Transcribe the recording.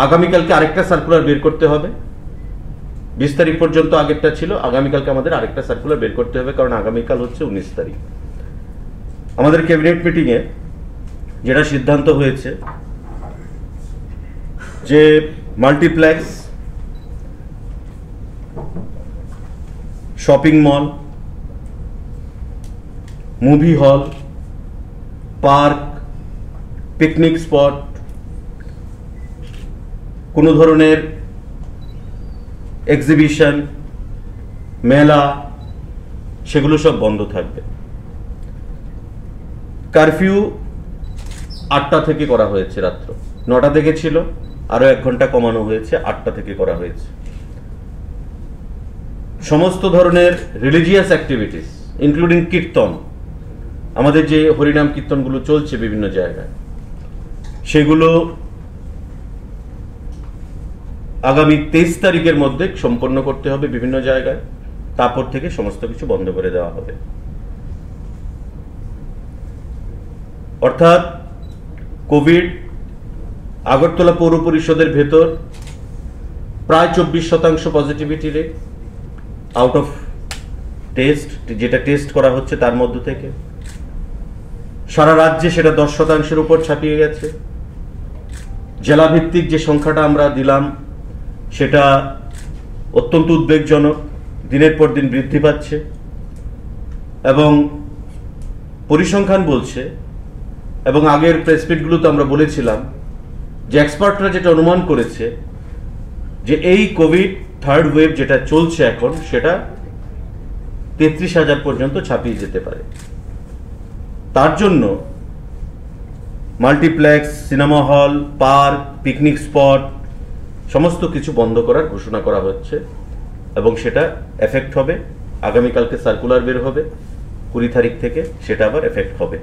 আগামীকালকে আরেকটা সার্কুলার বের করতে হবে। 20 তারিখ পর্যন্ত আগেরটা ছিল, আগামীকালকে আমাদের আরেকটা সার্কুলার বের করতে হবে, কারণ আগামীকাল হচ্ছে 19 তারিখ। আমাদের ক্যাবিনেট মিটিংয়ে যেটা সিদ্ধান্ত হয়েছে যে multiplex, shopping mall, movie hall, park, picnic spot, কোনো ধরনের এক্সিবিশন, মেলা, সেগুলো সব বন্ধ থাকবে। কারফিউ 8টা থেকে করা হয়েছে, রাত্র 9টা থেকে ছিল, আরো 1 ঘন্টা কমানো হয়েছে, 8টা থেকে করা হয়েছে। সমস্ত ধরনের রিলিজিয়াস অ্যাক্টিভিটিস ইনক্লুডিং কীর্তন, আমাদের যে হরিনাম কীর্তনগুলো চলছে বিভিন্ন জায়গায়, সেগুলো আগামী 23 তারিখের মধ্যে সম্পন্ন করতে হবে বিভিন্ন জায়গায়। তারপর থেকে সমস্ত কিছু বন্ধ করে দেওয়া হবে। অর্থাৎ কোভিড আগরতলা পৌর পরিষদের ভেতর প্রায় 24% positivity rate out of test, যেটা টেস্ট করা হচ্ছে তার মধ্য থেকে। সারা রাজ্যে সেটা 10%-এর উপর ছাপিয়ে গেছে। জেলাভিত্তিক যে সংখ্যাটা আমরা দিলাম সেটা অত্যন্ত উদ্বেগজনক, দিনের পর দিন বৃদ্ধি পাচ্ছে। এবং পরিসংখ্যান বলছে, এবং আগের প্রেসমিটগুলোতে আমরা বলেছিলাম যে এক্সপার্টরা যেটা অনুমান করেছে যে এই কোভিড থার্ড ওয়েভ যেটা চলছে এখন, সেটা 33,000 পর্যন্ত ছাপিয়ে যেতে পারে। তার জন্য multiplex, cinema hall, park, picnic spot সমস্ত কিছু বন্ধ করার ঘোষণা করা হচ্ছে, এবং সেটা এফেক্ট হবে। আগামীকালকে সার্কুলার বের হবে 20 তারিখ থেকে, সেটা আবার এফেক্ট হবে।